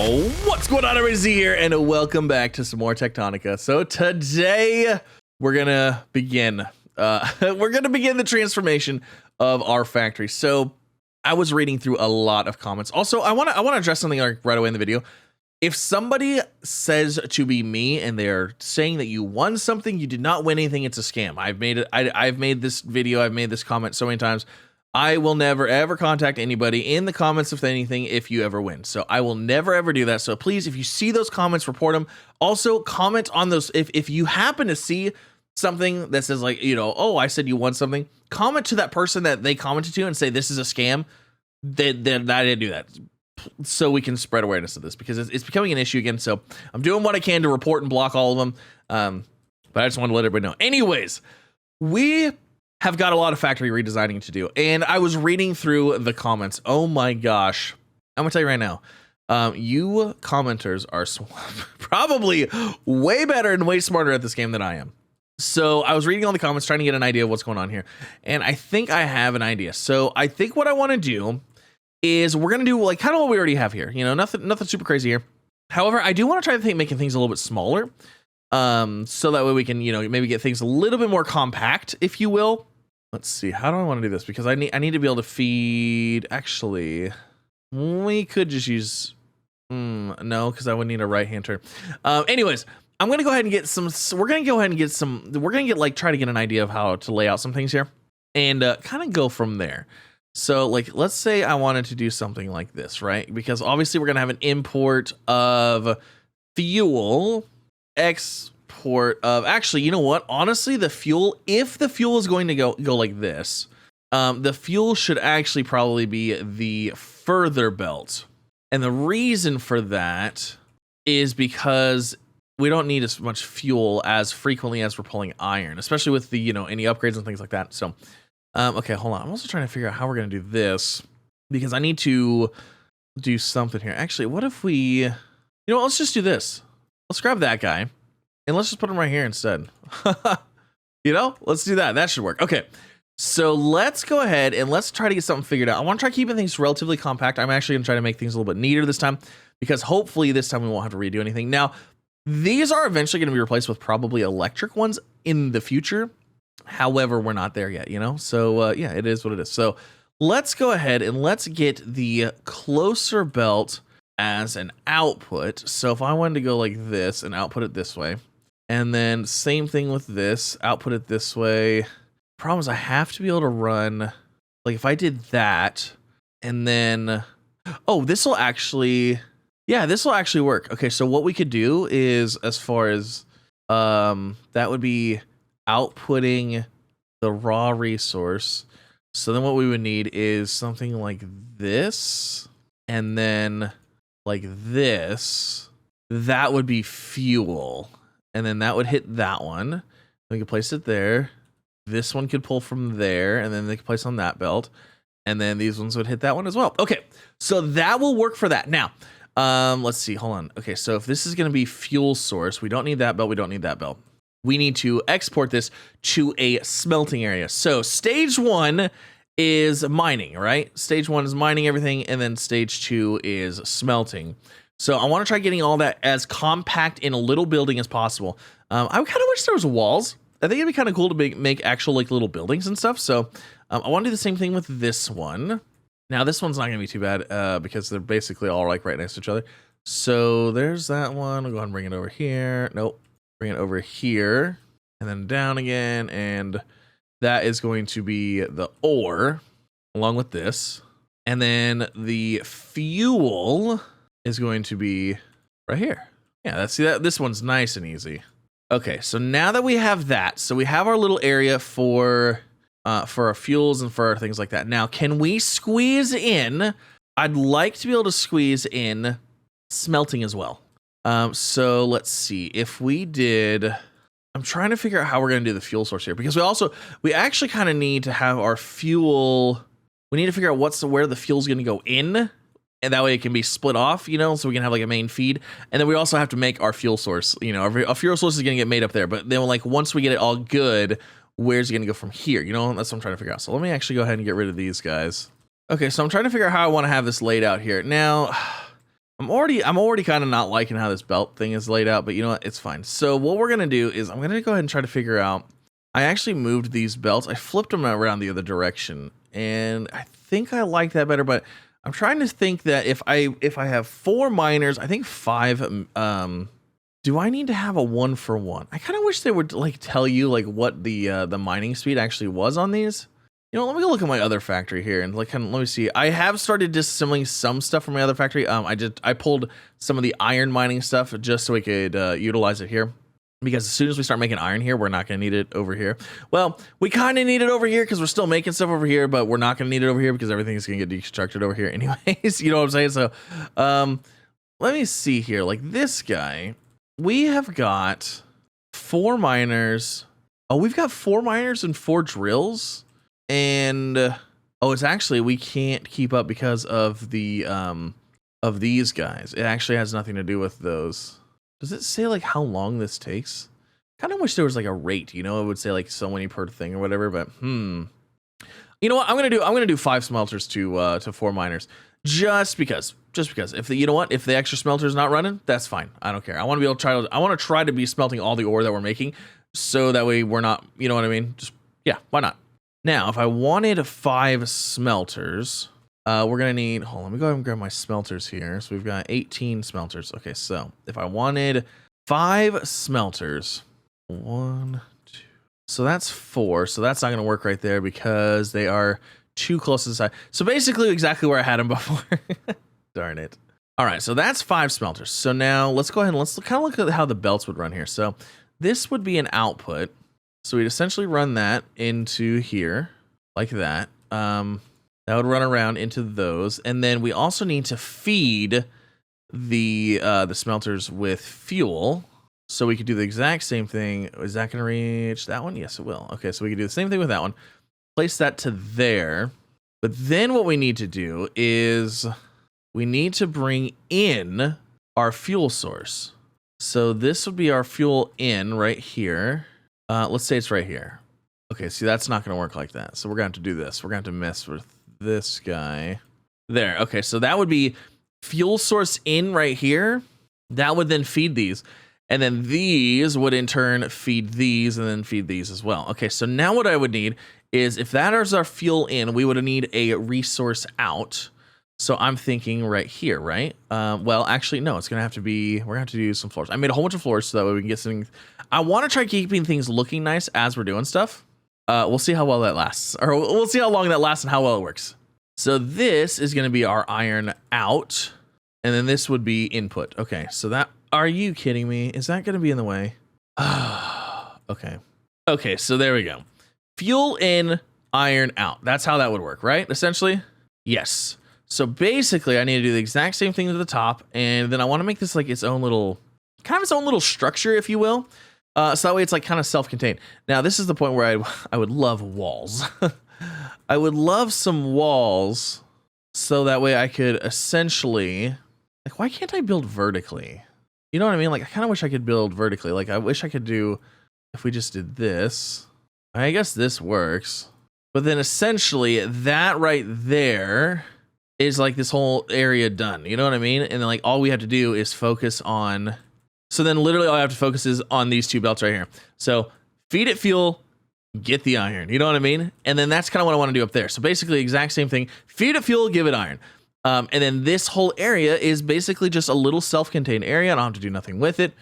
What's going on, everybody? Z here, and welcome back to some more Techtonica. So today we're gonna begin. The transformation of our factory. So I was reading through a lot of comments. Also, I want to address something like right away in the video. If somebody says to be me and they're saying that you won something, you did not win anything, it's a scam. I've made this video, I've made this comment so many times. I will never ever contact anybody in the comments of anything if you ever win. So I will never ever do that. So please, if you see those comments, report them. Also comment on those. If you happen to see something that says like, you know, oh, I said you won something, comment to that person that they commented to and say this is a scam. Then I didn't do that. So we can spread awareness of this because it's becoming an issue again. So I'm doing what I can to report and block all of them. But I just want to let everybody know. Anyways, we have got a lot of factory redesigning to do. And I was reading through the comments. Oh my gosh. I'm gonna tell you right now. You commenters are probably way better and way smarter at this game than I am. So I was reading all the comments, trying to get an idea of what's going on here. And I think I have an idea. So I think what I want to do is we're gonna do like kind of what we already have here. You know, nothing super crazy here. However, I do want to try to think making things a little bit smaller. So that way we can, you know, maybe get things a little bit more compact, if you will. Let's see, how do I want to do this? Because I need to be able to feed. Actually, we could just use no, because I would need a right hand turn. Anyways, I'm gonna go ahead and get some. We're gonna like try to get an idea of how to lay out some things here, and kind of go from there. So like, let's say I wanted to do something like this, right? Because obviously we're gonna have an import of fuel. Export of, actually, you know what, honestly, the fuel, if the fuel is going to go like this, the fuel should actually probably be the further belt. And the reason for that is because we don't need as much fuel as frequently as we're pulling iron, especially with the, you know, any upgrades and things like that. So okay, hold on, I'm also trying to figure out how we're going to do this because I need to do something here. Actually, what if we, you know what, let's just do this. Let's grab that guy and let's just put him right here instead. You know, let's do that. That should work. Okay, so let's go ahead and let's try to get something figured out. I want to try keeping things relatively compact. I'm actually going to try to make things a little bit neater this time because hopefully this time we won't have to redo anything. Now, these are eventually going to be replaced with probably electric ones in the future. However, we're not there yet, you know? So yeah, it is what it is. So let's go ahead and let's get the closer belt as an output. So if I wanted to go like this and output it this way, and then same thing with this, output it this way. Problem is I have to be able to run, like if I did that and then, oh, this will actually, yeah, this will actually work. Okay, so what we could do is, as far as that would be outputting the raw resource. So then what we would need is something like this, and then like this, that would be fuel. And then that would hit that one. We could place it there. This one could pull from there, and then they could place on that belt. And then these ones would hit that one as well. Okay, so that will work for that. Now, let's see, hold on. Okay, so if this is gonna be fuel source, we don't need that belt, we don't need that belt. We need to export this to a smelting area. So stage 1 is mining, right? Stage 1 is mining everything, and then stage 2 is smelting. So I want to try getting all that as compact in a little building as possible. I kind of wish there was walls. I think it'd be kind of cool to make actual like little buildings and stuff. So I want to do the same thing with this one. Now this one's not going to be too bad because they're basically all like right next to each other. So there's that one. I'll go ahead and bring it over here. Nope. Bring it over here and then down again. And that is going to be the ore along with this. And then the fuel is going to be right here. Yeah, let's see that. This one's nice and easy. Okay, so now that we have that, so we have our little area for our fuels and for our things like that. Now, can we squeeze in? I'd like to be able to squeeze in smelting as well. So let's see if we did. I'm trying to figure out how we're going to do the fuel source here because we actually kind of need to have our fuel. We need to figure out where the fuel's going to go in, and that way it can be split off, you know, so we can have like a main feed. And then we also have to make our fuel source, you know, our fuel source is going to get made up there. But then like once we get it all good, where's it going to go from here? You know, that's what I'm trying to figure out. So let me actually go ahead and get rid of these guys. Okay, so I'm trying to figure out how I want to have this laid out here. Now, I'm already kind of not liking how this belt thing is laid out, but you know what? It's fine. So what we're gonna do is I'm gonna go ahead and try to figure out. I actually moved these belts. I flipped them around the other direction, and I think I like that better. But I'm trying to think that if I have 4 miners, I think 5. Do I need to have a 1-for-1? I kind of wish they would like tell you like what the mining speed actually was on these. You know, let me go look at my other factory here and like let me see. I have started disassembling some stuff from my other factory. I pulled some of the iron mining stuff just so we could utilize it here. Because as soon as we start making iron here, we're not going to need it over here. Well, we kind of need it over here because we're still making stuff over here, but we're not going to need it over here because everything is going to get destructed over here anyways. You know what I'm saying? So let me see here. Like this guy, we have got 4 miners. Oh, we've got 4 miners and 4 drills. And oh, it's actually we can't keep up because of the of these guys. It actually has nothing to do with those. Does it say like how long this takes? Kind of wish there was like a rate, you know, it would say like so many per thing or whatever, but you know what I'm gonna do 5 smelters to 4 miners. Just because if the, you know what, if the extra smelter is not running, that's fine. I don't care. I want to be able to I want to try to be smelting all the ore that we're making, so that way we're not, you know what I mean? Just yeah, why not? Now, if I wanted 5 smelters, we're gonna need. Hold on, let me go ahead and grab my smelters here. So we've got 18 smelters. Okay, so if I wanted 5 smelters, 1, 2. So that's 4. So that's not gonna work right there because they are too close to the side. So basically, exactly where I had them before. Darn it. All right, so that's 5 smelters. So now let's go ahead and let's kind of look at how the belts would run here. So this would be an output. So we'd essentially run that into here like that. That would run around into those. And then we also need to feed the smelters with fuel. So we could do the exact same thing. Is that going to reach that one? Yes, it will. Okay, so we could do the same thing with that one. Place that to there. But then what we need to do is we need to bring in our fuel source. So this would be our fuel in right here. Let's say it's right here. Okay, see, that's not going to work like that. So we're going to have to do this. We're going to have to mess with this guy. There. Okay, so that would be fuel source in right here. That would then feed these. And then these would in turn feed these and then feed these as well. Okay, so now what I would need is if that is our fuel in, we would need a resource out. So I'm thinking right here, right? Well, actually, no, it's going to have to be, we're going to have to do some floors. I made a whole bunch of floors so that way we can get something. I want to try keeping things looking nice as we're doing stuff. We'll see how well that lasts, or we'll see how long that lasts and how well it works. So this is going to be our iron out, and then this would be input. Okay, so that, are you kidding me? Is that going to be in the way? Okay. Okay, so there we go. Fuel in, iron out. That's how that would work, right? Essentially? Yes. So basically, I need to do the exact same thing to the top, and then I want to make this like its own little, kind of its own little structure, if you will. So that way it's like kind of self-contained. Now, this is the point where I would love walls. I would love some walls so that way I could essentially, like, why can't I build vertically? You know what I mean? Like, I kind of wish I could build vertically. Like, I wish I could do, if we just did this, I guess this works. But then essentially that right there is like this whole area done. You know what I mean? And then like all we have to do is focus on, so then literally all I have to focus is on these 2 belts right here. So feed it fuel, get the iron. You know what I mean? And then that's kind of what I want to do up there. So basically exact same thing. Feed it fuel, give it iron. And then this whole area is basically just a little self-contained area. I don't have to do nothing with it.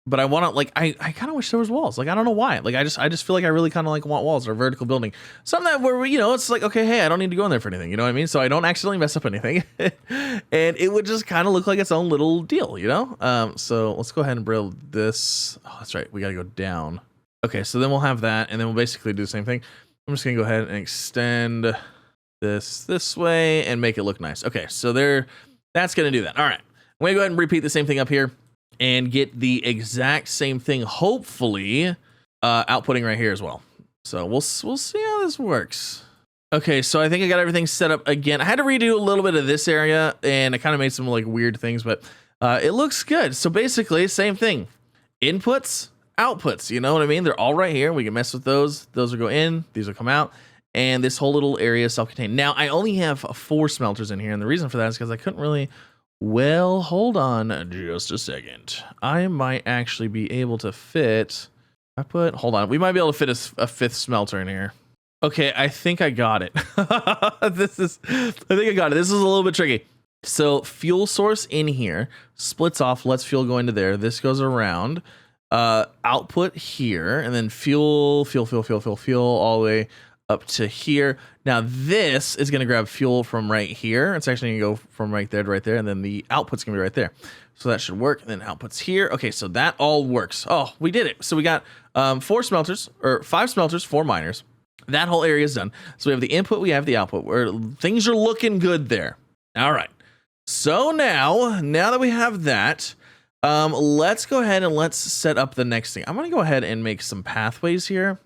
But I want to, like, I kind of wish there was walls. Like, I don't know why. Like, I just feel like I really kind of like want walls or vertical building. Something that where, you know, it's like, okay, hey, I don't need to go in there for anything. You know what I mean? So I don't accidentally mess up anything. And it would just kind of look like its own little deal, you know? So let's go ahead and build this. Oh, that's right. We got to go down. Okay, so then we'll have that. And then we'll basically do the same thing. I'm just going to go ahead and extend this way and make it look nice. Okay, so that's going to do that. All right. I'm going to go ahead and repeat the same thing up here and get the exact same thing, hopefully, outputting right here as well. So we'll see how this works. Okay, so I think I got everything set up again. I had to redo a little bit of this area, and I kind of made some like weird things, but it looks good. So basically, same thing. Inputs, outputs, you know what I mean? They're all right here. We can mess with those. Those will go in, these will come out, and this whole little area is self-contained. Now, I only have 4 smelters in here, and the reason for that is because I couldn't really Well, hold on just a second. I might actually be able to fit. Hold on. We might be able to fit a fifth smelter in here. Okay, I think I got it. I think I got it. This is a little bit tricky. So fuel source in here splits off, lets fuel go into there. This goes around, output here, and then fuel all the way up to here. Now this is gonna grab fuel from right here. It's actually gonna go from right there to right there, and then the output's gonna be right there. So that should work. And then output's here. Okay, so that all works. Oh, we did it. So we got 5 smelters, 4 miners. That whole area is done. So we have the input, we have the output. Where things are looking good there. All right. So now that we have that, let's go ahead and let's set up the next thing. I'm gonna go ahead and make some pathways here.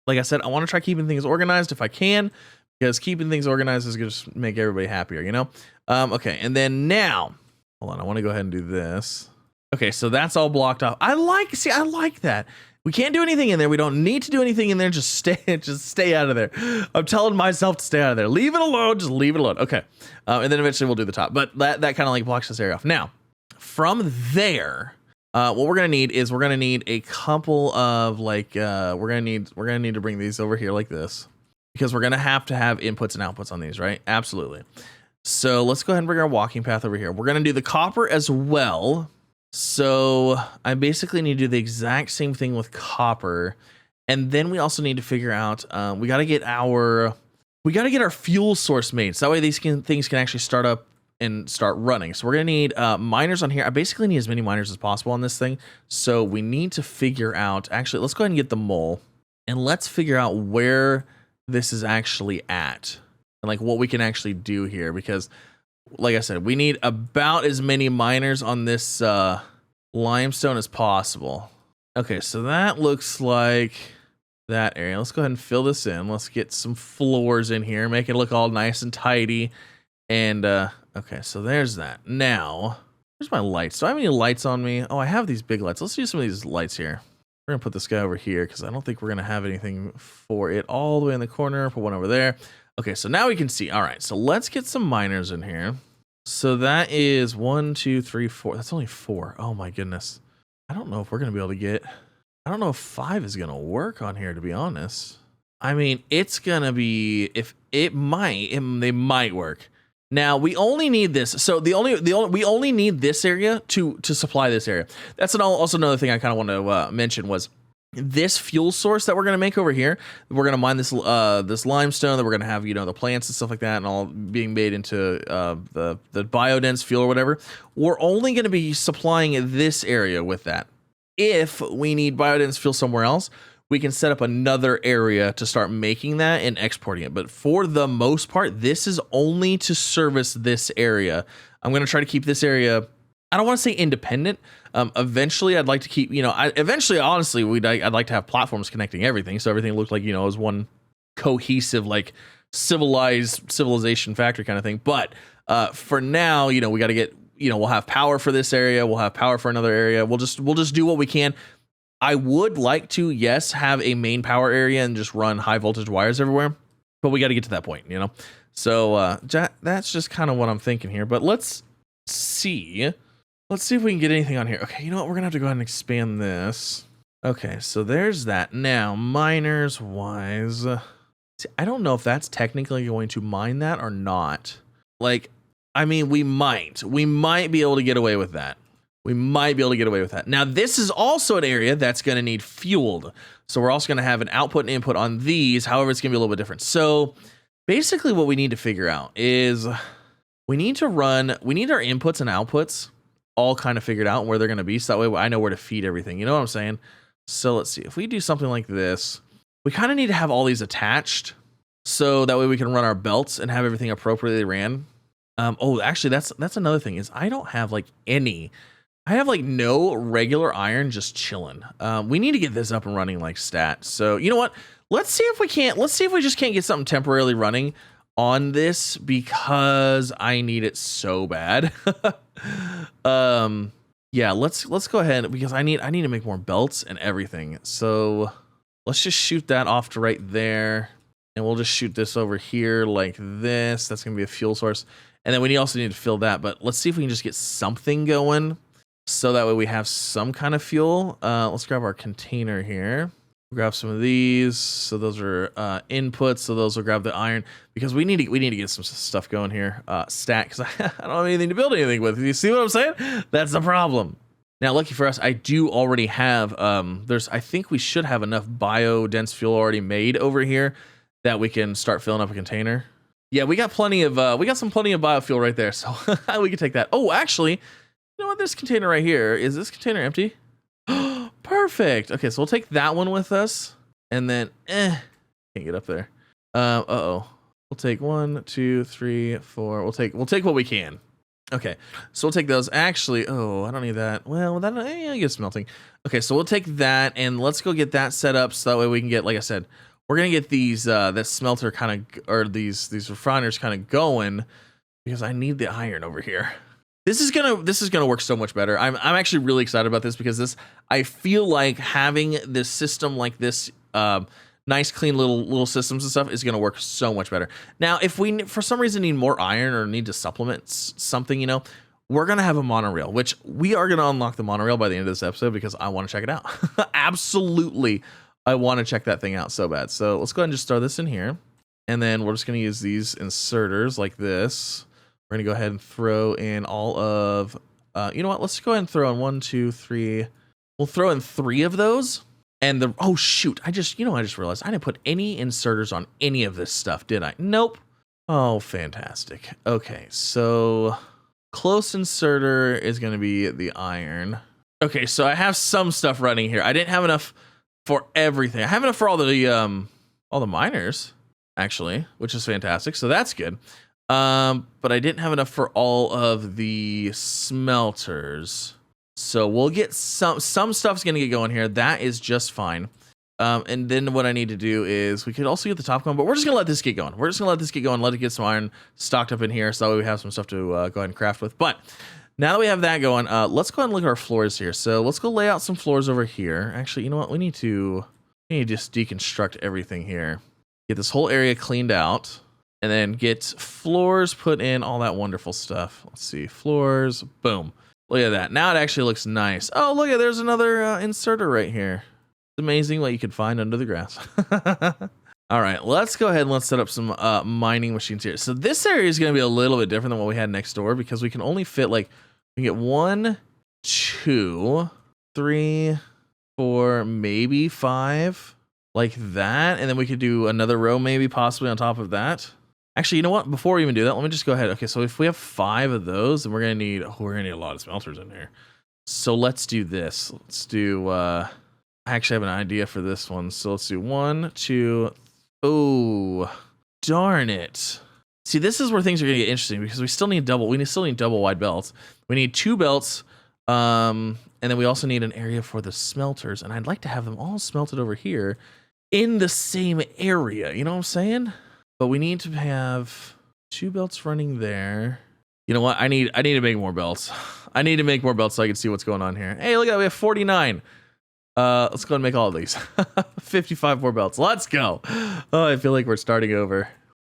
Like I said, I want to try keeping things organized if I can, because keeping things organized is gonna just make everybody happier, you know? Okay, and then now, hold on, I want to go ahead and do this. Okay, so that's all blocked off. I like that. We can't do anything in there. We don't need to do anything in there. Just stay out of there. I'm telling myself to stay out of there. Leave it alone. Just leave it alone. Okay. And then eventually we'll do the top. But that kind of like blocks this area off. Now, from there, what we're gonna need is we're gonna need a couple of like we're gonna need to bring these over here like this, because we're gonna have to have inputs and outputs on these, right? Absolutely. So let's go ahead and bring our walking path over here. We're gonna do the copper as well. So I basically need to do the exact same thing with copper, and then we also need to figure out we got to get our fuel source made, so that way these things can actually start up and start running. So we're gonna need miners on here. I basically need as many miners as possible on this thing, so we need to figure out, actually let's go ahead and get the mole, and let's figure out where this is actually at and like what we can actually do here, because like I said, we need about as many miners on this limestone as possible. Okay, so that looks like that area. Let's go ahead and fill this in. Let's get some floors in here, make it look all nice and tidy. And okay, so there's that. Now, where's my lights? Do I have any lights on me? Oh, I have these big lights. Let's use some of these lights here. We're gonna put this guy over here because I don't think we're gonna have anything for it all the way in the corner. Put one over there. Okay, so now we can see. All right, so let's get some miners in here. So that is 1, 2, 3, 4. That's only 4. Oh my goodness. I don't know if we're going to be able to get, I don't know if 5 is going to work on here, to be honest. I mean, it's going to be, if it might, they might work. Now we only need this. So we only need this area to supply this area. That's also another thing I kind of want to mention was, this fuel source that we're going to make over here, we're going to mine this this limestone that we're going to have, you know, the plants and stuff like that and all being made into the biodense fuel or whatever. We're only going to be supplying this area with that. If we need biodense fuel somewhere else, we can set up another area to start making that and exporting it. But for the most part, this is only to service this area. I'm going to try to keep this area, I don't want to say independent. Eventually, I'd like to keep, you know, honestly, I'd like to have platforms connecting everything, so everything looked like, you know, it was one cohesive, like civilization factory kind of thing. But for now, you know, we got to get, you know, we'll have power for this area, we'll have power for another area. We'll just do what we can. I would like to, yes, have a main power area and just run high voltage wires everywhere, but we got to get to that point, you know. So that's just kind of what I'm thinking here. But let's see. Let's see if we can get anything on here. Okay, you know what? We're going to have to go ahead and expand this. Okay, so there's that. Now, miners-wise, I don't know if that's technically going to mine that or not. Like, I mean, we might be able to get away with that. Now, this is also an area that's going to need fueled. So we're also going to have an output and input on these. However, it's going to be a little bit different. So basically what we need to figure out is we need our inputs and outputs all kind of figured out where they're going to be, so that way I know where to feed everything. You know what I'm saying? So let's see. If we do something like this, we kind of need to have all these attached, so that way we can run our belts and have everything appropriately ran. Oh, actually, that's another thing is I don't have like any. I have like no regular iron just chilling. We need to get this up and running like stat. So you know what? Let's see if we just can't get something temporarily running on this, because I need it so bad. Yeah, let's go ahead, because I need to make more belts and everything. So let's just shoot that off to right there, and we'll just shoot this over here like this. That's gonna be a fuel source, And then we also need to fill that. But let's see if we can just get something going. So that way we have some kind of fuel. Let's grab our container here. Grab some of these. So those are inputs. So those will grab the iron because we need to get some stuff going here. Stack because I don't have anything to build anything with. You see what I'm saying? That's the problem. Now, lucky for us, I do already have. I think we should have enough bio-dense fuel already made over here that we can start filling up a container. Yeah, we got plenty of. We got plenty of biofuel right there, so we can take that. Oh, actually, you know what? This container right here, is this container empty? Perfect. Okay, so we'll take that one with us, and then can't get up there. We'll take 1, 2, 3, 4. We'll take what we can. Okay, so we'll take those. Actually, I don't need that. Well, that I get smelting. Okay, so we'll take that and let's go get that set up so that way we can get, like I said, we're gonna get these that smelter kind of, or these refiners kind of going because I need the iron over here. This is gonna work so much better. I'm actually really excited about this because I feel like having this system like this, nice clean little systems and stuff is gonna work so much better. Now, if we for some reason need more iron or need to supplement something, we're gonna have a monorail, which we are gonna unlock the monorail by the end of this episode because I want to check it out. Absolutely, I want to check that thing out so bad. So let's go ahead and just throw this in here, and then we're just gonna use these inserters like this. We're gonna go ahead and throw in all of, you know what? Let's go ahead and throw in 1, 2, 3. We'll throw in 3 of those. And oh shoot, I just realized I didn't put any inserters on any of this stuff, did I? Nope. Oh, fantastic. Okay, so close inserter is gonna be the iron. Okay, so I have some stuff running here. I didn't have enough for everything. I have enough for all the miners, actually, which is fantastic. So that's good. But I didn't have enough for all of the smelters. So we'll get some stuff's gonna get going here. That is just fine. And then what I need to do is we could also get the top going, but we're just gonna let this get going. Let it get some iron stocked up in here so that way we have some stuff to go ahead and craft with. But now that we have that going, let's go ahead and look at our floors here. So let's go lay out some floors over here. Actually, you know what? We need to just deconstruct everything here. Get this whole area cleaned out. And then get floors put in, all that wonderful stuff. Let's see, floors, boom. Look at that. Now it actually looks nice. Oh, look at, there's another inserter right here. It's amazing what you can find under the grass. All right, let's go ahead and let's set up some mining machines here. So this area is going to be a little bit different than what we had next door because we can only fit we can get 1, 2, 3, 4, maybe 5, like that. And then we could do another row maybe possibly on top of that. Actually, you know what? Before we even do that, let me just go ahead. Okay, so if we have 5 of those, then we're gonna need a lot of smelters in here. So let's do this. Let's do. I actually have an idea for this one. So let's do 1, 2. Oh, darn it! See, this is where things are gonna get interesting because we still need double. We still need double wide belts. We need 2 belts. And then we also need an area for the smelters. And I'd like to have them all smelted over here in the same area. You know what I'm saying? But we need to have 2 belts running there. You know what? I need to make more belts. I need to make more belts so I can see what's going on here. Hey, look at that. We have 49. Let's go and make all of these. 55 more belts. Let's go. Oh, I feel like we're starting over.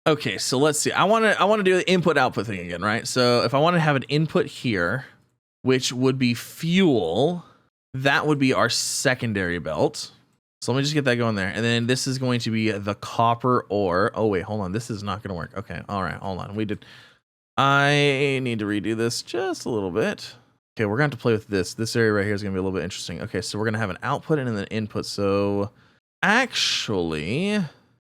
Okay, so let's see. I want to do the input output thing again, right? So if I want to have an input here, which would be fuel, that would be our secondary belt. So let me just get that going there. And then this is going to be the copper ore. Oh, wait, hold on. This is not going to work. Okay, all right, hold on. I need to redo this just a little bit. Okay, we're going to have to play with this. This area right here is going to be a little bit interesting. Okay, so we're going to have an output and an input. So actually,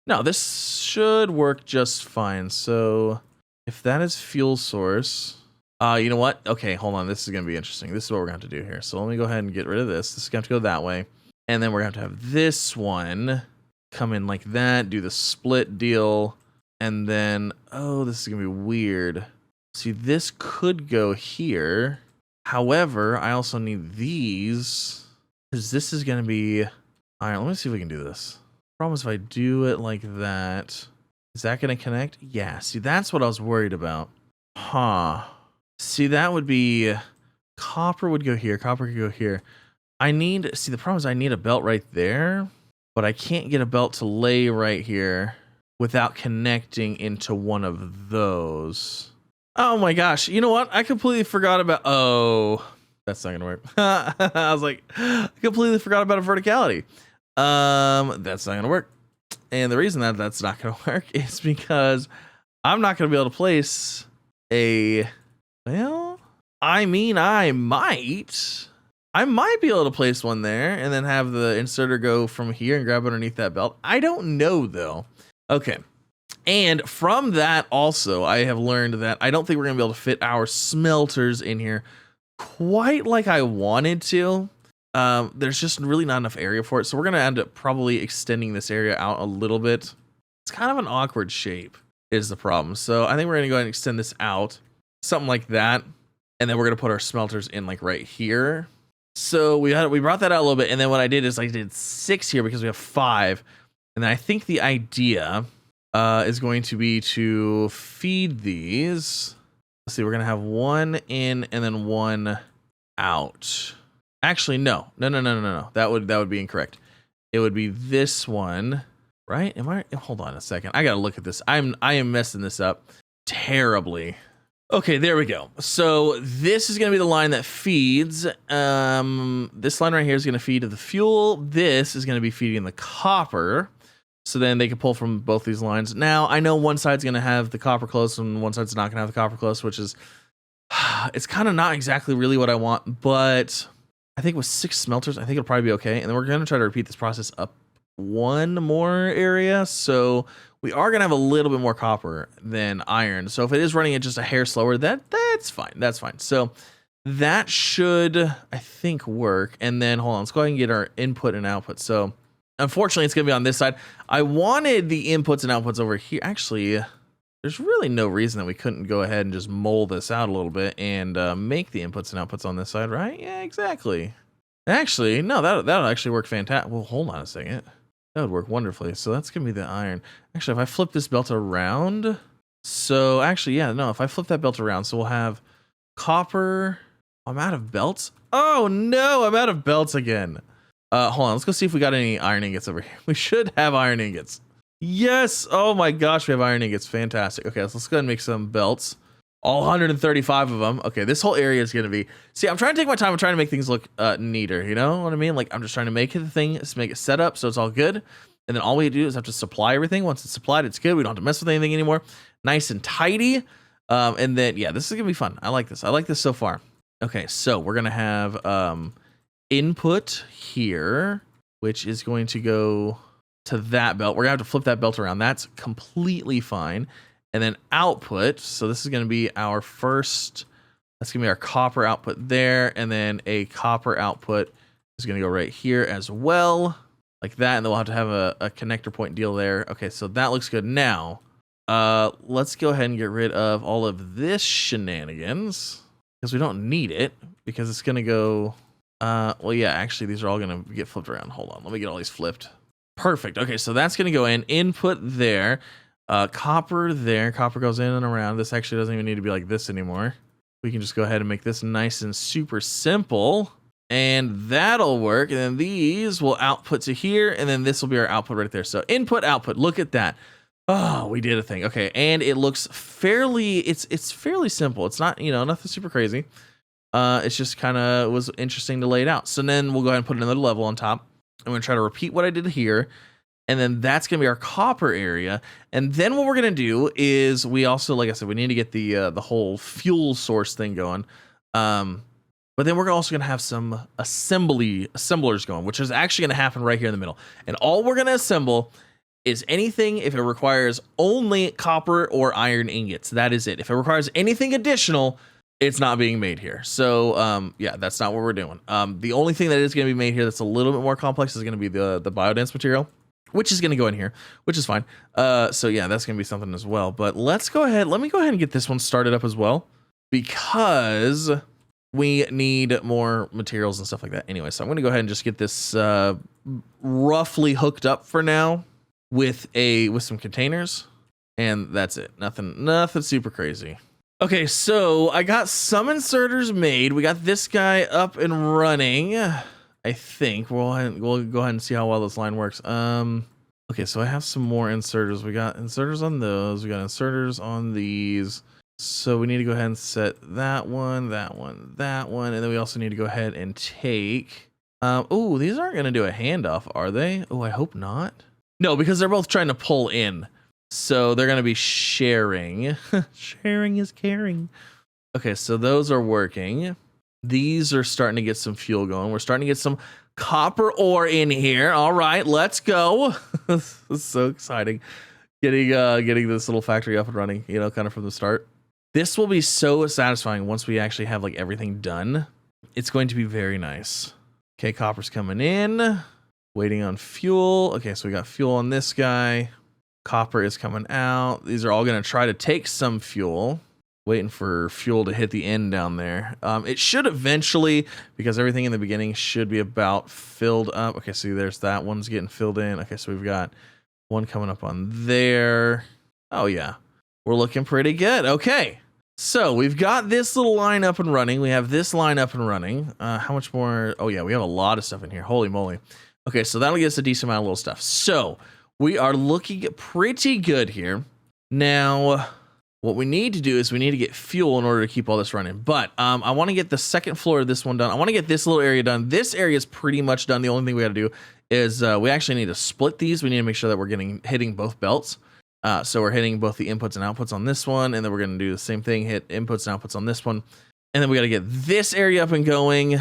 no, this should work just fine. So if that is fuel source, you know what? Okay, hold on. This is going to be interesting. This is what we're going to have to do here. So let me go ahead and get rid of this. This is going to have to go that way. And then we're going to have this one come in like that, do the split deal. And then, oh, this is going to be weird. See, this could go here. However, I also need these because this is going to be, all right, let me see if we can do this. Problem is if I do it like that, is that going to connect? Yeah, see, that's what I was worried about. Huh. See, that would be, copper would go here, copper could go here. See, the problem is I need a belt right there, but I can't get a belt to lay right here without connecting into one of those. Oh my gosh. You know what? I completely forgot about. Oh, that's not gonna work. I was like, I completely forgot about a verticality. That's not gonna work. And the reason that that's not gonna work is because I'm not gonna be able to place a. Well, I mean, I might be able to place one there and then have the inserter go from here and grab underneath that belt. I don't know though. Okay. And from that also, I have learned that I don't think we're going to be able to fit our smelters in here quite like I wanted to. There's just really not enough area for it. So we're going to end up probably extending this area out a little bit. It's kind of an awkward shape is the problem. So I think we're going to go ahead and extend this out. Something like that. And then we're going to put our smelters in like right here. So we brought that out a little bit. And then what I did is I did 6 here because we have 5. And then I think the idea is going to be to feed these. Let's see, we're going to have 1 in and then 1 out. Actually, no. That would be incorrect. It would be this one, right? Hold on a second. I got to look at this. I am messing this up terribly. Okay, there we go. So this is going to be the line that feeds. This line right here is going to feed the fuel. This is going to be feeding the copper. So then they can pull from both these lines. Now, I know one side's going to have the copper close and one side's not going to have the copper close, which is, it's kind of not exactly really what I want. But I think with 6 smelters, I think it'll probably be okay. And then we're going to try to repeat this process up 1 more area. So we are going to have a little bit more copper than iron. So if it is running it just a hair slower, that's fine. That's fine. So that should, I think, work. And then, hold on, let's go ahead and get our input and output. So unfortunately, it's going to be on this side. I wanted the inputs and outputs over here. Actually, there's really no reason that we couldn't go ahead and just mold this out a little bit and make the inputs and outputs on this side, right? Yeah, exactly. Actually, no, that'll actually work fantastic. Well, hold on a second. That would work wonderfully. So that's going to be the iron. Actually, if I flip this belt around. So actually, yeah, no, if I flip that belt around, so we'll have copper. I'm out of belts. Oh, no, I'm out of belts again. Hold on, let's go see if we got any iron ingots over here. We should have iron ingots. Yes. Oh my gosh, we have iron ingots. Fantastic. Okay, so let's go ahead and make some belts. All 135 of them. Okay, this whole area is going to be... See, I'm trying to take my time. I'm trying to make things look neater. You know what I mean? Like, I'm just trying to make it the thing. Just make it set up so it's all good. And then all we do is have to supply everything. Once it's supplied, it's good. We don't have to mess with anything anymore. Nice and tidy. And then, yeah, this is going to be fun. I like this. I like this so far. Okay, so we're going to have input here, which is going to go to that belt. We're going to have to flip that belt around. That's completely fine. And then output, so this is going to be our first, that's going to be our copper output there, and then a copper output is going to go right here as well, like that, and then we'll have to have a connector point deal there. Okay, so that looks good. Now, let's go ahead and get rid of all of this shenanigans, because we don't need it, because it's going to go, well, yeah, actually, these are all going to get flipped around. Hold on, let me get all these flipped. Perfect. Okay, so that's going to go in, input there. Copper there. Copper goes in and around. This actually doesn't even need to be like this anymore. We can just go ahead and make this nice and super simple. And that'll work. And then these will output to here. And then this will be our output right there. So input, output. Look at that. Oh, we did a thing. Okay. And it looks fairly, it's fairly simple. It's not, you know, nothing super crazy. It's just kind of was interesting to lay it out. So then we'll go ahead and put another level on top. I'm going to try to repeat what I did here. And then that's going to be our copper area. And then what we're going to do is we also, like I said, we need to get the whole fuel source thing going. But then we're also going to have some assemblers going, which is actually going to happen right here in the middle. And all we're going to assemble is anything if it requires only copper or iron ingots. That is it. If it requires anything additional, it's not being made here. So, yeah, that's not what we're doing. The only thing that is going to be made here that's a little bit more complex is going to be the biodense material, which is going to go in here, which is fine. So yeah, that's going to be something as well. But let's go ahead. Let me go ahead and get this one started up as well, because we need more materials and stuff like that. Anyway, so I'm going to go ahead and just get this roughly hooked up for now with some containers, and that's it. Nothing super crazy. Okay, so I got some inserters made. We got this guy up and running. I think we'll go ahead and see how well this line works. Okay, so I have some more inserters. We got inserters on those. We got inserters on these. So we need to go ahead and set that one, that one, that one. And then we also need to go ahead and take, oh, these aren't going to do a handoff, are they? Oh, I hope not. No, because they're both trying to pull in. So they're going to be sharing. Sharing is caring. Okay, so those are working. These are starting to get some fuel going. We're starting to get some copper ore in here. All right, let's go. This is so exciting. Getting this little factory up and running, you know, kind of from the start. This will be so satisfying once we actually have like everything done. It's going to be very nice. Okay, copper's coming in. Waiting on fuel. Okay, so we got fuel on this guy. Copper is coming out. These are all going to try to take some fuel. Waiting for fuel to hit the end down there. It should eventually, because everything in the beginning should be about filled up. Okay, see, there's that one's getting filled in. Okay, so we've got one coming up on there. Oh, yeah. We're looking pretty good. Okay. So we've got this little line up and running. We have this line up and running. How much more? Oh, yeah, we have a lot of stuff in here. Holy moly. Okay, so that'll get us a decent amount of little stuff. So we are looking pretty good here. Now, what we need to do is we need to get fuel in order to keep all this running. But I want to get the second floor of this one done. I want to get this little area done. This area is pretty much done. The only thing we got to do is we actually need to split these. We need to make sure that we're hitting both belts. So we're hitting both the inputs and outputs on this one. And then we're going to do the same thing, hit inputs and outputs on this one. And then we got to get this area up and going.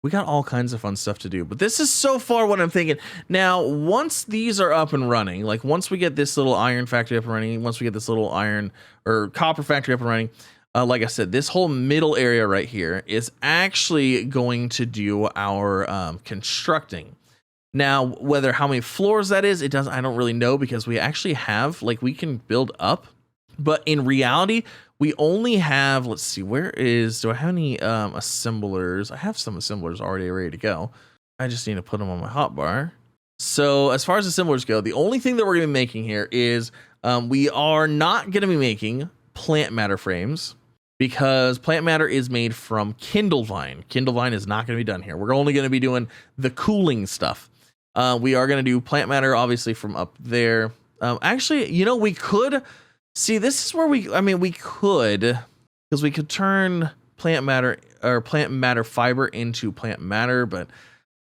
We got all kinds of fun stuff to do, but this is so far what I'm thinking. Now, once these are up and running, like once we get this little iron factory up and running, once we get this little iron or copper factory up and running, like I said, this whole middle area right here is actually going to do our constructing. Now, how many floors that is, I don't really know, because we actually have, like, we can build up, but in reality, we only have, let's see, do I have any assemblers? I have some assemblers already ready to go. I just need to put them on my hotbar. So as far as assemblers go, the only thing that we're going to be making here is we are not going to be making plant matter frames, because plant matter is made from Kindle Vine. Kindle Vine is not going to be done here. We're only going to be doing the cooling stuff. We are going to do plant matter, obviously, from up there. Actually, you know, we could... See, this is where we could, because we could turn plant matter or plant matter fiber into plant matter, but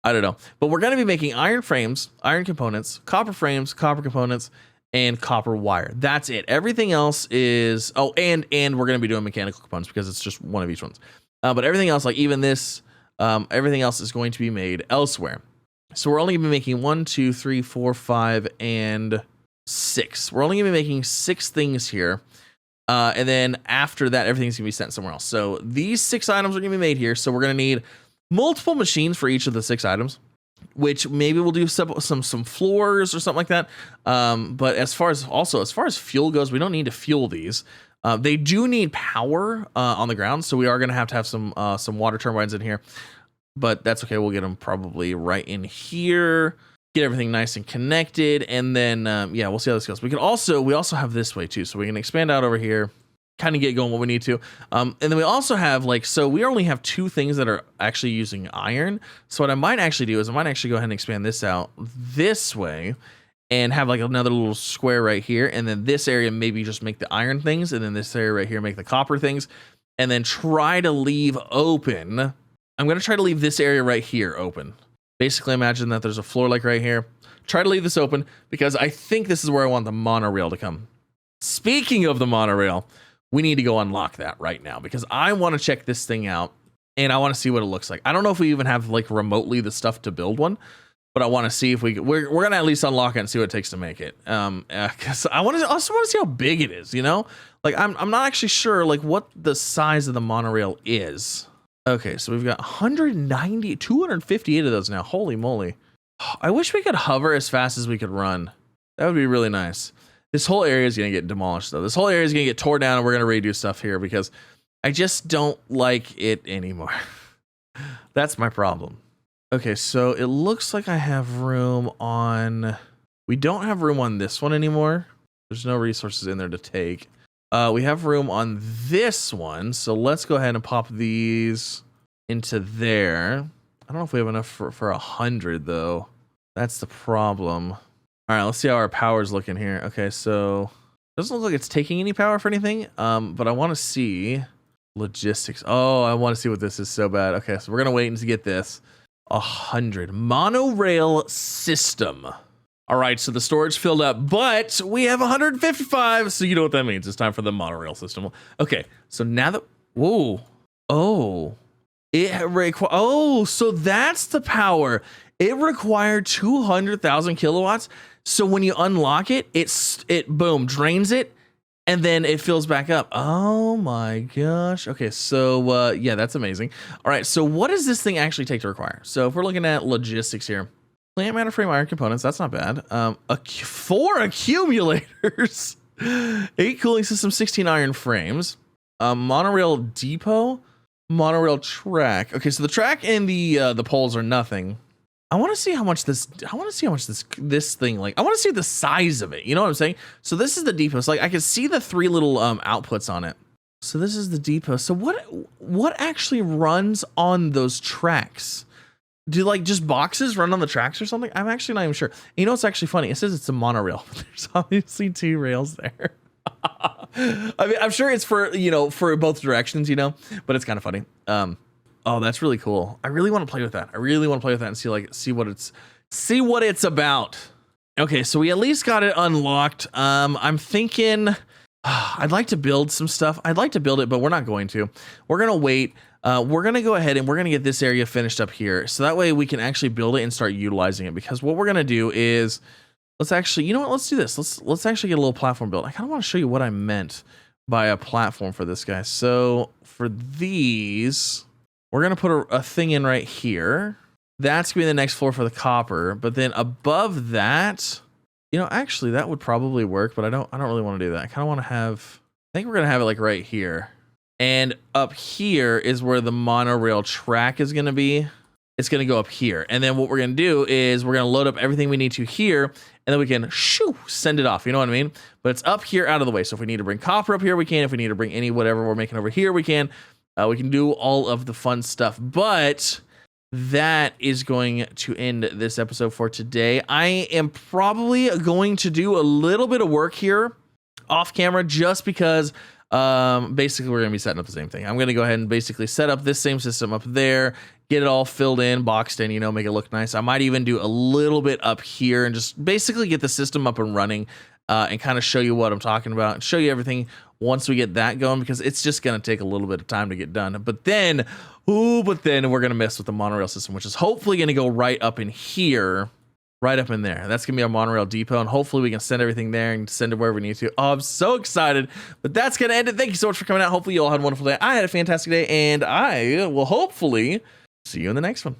I don't know. But we're going to be making iron frames, iron components, copper frames, copper components, and copper wire. That's it. Everything else is, and we're going to be doing mechanical components, because it's just one of each ones. But everything else, like even this, everything else is going to be made elsewhere. So we're only going to be making 1, 2, 3, 4, 5, and 6. We're only going to be making 6 things here. And then after that, everything's going to be sent somewhere else. So these 6 items are going to be made here. So we're going to need multiple machines for each of the 6 items, which maybe we'll do some floors or something like that. But as far as fuel goes, we don't need to fuel these. They do need power on the ground. So we are going to have some water turbines in here, but that's okay. We'll get them probably right in here. Get everything nice and connected, and then yeah, we'll see how this goes. We also have this way too, so we can expand out over here, kind of get going what we need to. And then we also have we only have 2 things that are actually using iron. So what I might actually do is I might actually go ahead and expand this out this way, and have like another little square right here, and then this area maybe just make the iron things, and then this area right here make the copper things, and then try to leave open. I'm gonna try to leave this area right here open. Basically, imagine that there's a floor like right here. Try to leave this open, because I think this is where I want the monorail to come. Speaking of the monorail, we need to go unlock that right now, because I want to check this thing out, and I want to see what it looks like. I don't know if we even have like remotely the stuff to build one, but I want to see if we're going to at least unlock it and see what it takes to make it. Because I also want to see how big it is, you know? Like, I'm not actually sure like what the size of the monorail is. Okay, so we've got 258 of those now. Holy moly. I wish we could hover as fast as we could run. That would be really nice. This whole area is going to get demolished, though. This whole area is going to get torn down, and we're going to redo stuff here, because I just don't like it anymore. That's my problem. Okay, so it looks like I have room on... We don't have room on this one anymore. There's no resources in there to take. We have room on this one, so let's go ahead and pop these into there. I don't know if we have enough for 100, though. That's the problem. All right, let's see how our power's looking here. Okay, so Doesn't look like it's taking any power for anything. But I want to see logistics. Oh, I want to see what this is so bad. Okay, so we're gonna wait to get this. 100 monorail system. All right, so the storage filled up, but we have 155. So you know what that means? It's time for the monorail system. Okay, so now that so that's the power. It required 200,000 kilowatts. So when you unlock it, it boom drains it, and then it fills back up. Oh my gosh. Okay, so yeah, that's amazing. All right, so what does this thing actually take to require? So if we're looking at logistics here, plant matter frame iron components, that's not bad. 4 accumulators, 8 cooling systems, 16 iron frames, monorail depot, monorail track. Okay, so the track and the poles are nothing. I want to see how much this thing, like, I want to see the size of it. You know what I'm saying? So this is the depot. So like I can see the 3 little outputs on it. So this is the depot. So what actually runs on those tracks? Do like just boxes run on the tracks or something? I'm actually not even sure. You know, it's actually funny. It says it's a monorail, but there's obviously 2 rails there. I mean, I'm sure it's for, you know, for both directions, you know, but it's kind of funny. Oh, that's really cool. I really want to play with that. And see what it's about. Okay, so we at least got it unlocked. I'm thinking I'd like to build some stuff. I'd like to build it, but we're not going to. We're going to wait. We're going to go ahead and we're going to get this area finished up here. So that way we can actually build it and start utilizing it, because what we're going to do is let's actually, you know what? Let's do this. Let's actually get a little platform built. I kind of want to show you what I meant by a platform for this guy. So for these, we're going to put a thing in right here. That's going to be the next floor for the copper. But then above that, you know, actually that would probably work, but I don't really want to do that. I kind of want to have, I think we're going to have it like right here. And up here is where the monorail track is going to be. It's going to go up here. And then what we're going to do is we're going to load up everything we need to here, and then we can send it off. You know what I mean? But it's up here out of the way. So if we need to bring copper up here, we can. If we need to bring any whatever we're making over here, we can. We can do all of the fun stuff, but that is going to end this episode for today. I am probably going to do a little bit of work here off camera, just because basically we're going to be setting up the same thing. I'm going to go ahead and basically set up this same system up there, get it all filled in, boxed in, you know, make it look nice. I might even do a little bit up here and just basically get the system up and running, and kind of show you what I'm talking about and show you everything once we get that going, because it's just going to take a little bit of time to get done. But then we're going to mess with the monorail system, which is hopefully going to go right up in here, right up in there. That's going to be our monorail depot, and hopefully we can send everything there and send it wherever we need to. Oh, I'm so excited. But that's going to end it. Thank you so much for coming out. Hopefully you all had a wonderful day. I had a fantastic day, and I will hopefully see you in the next one.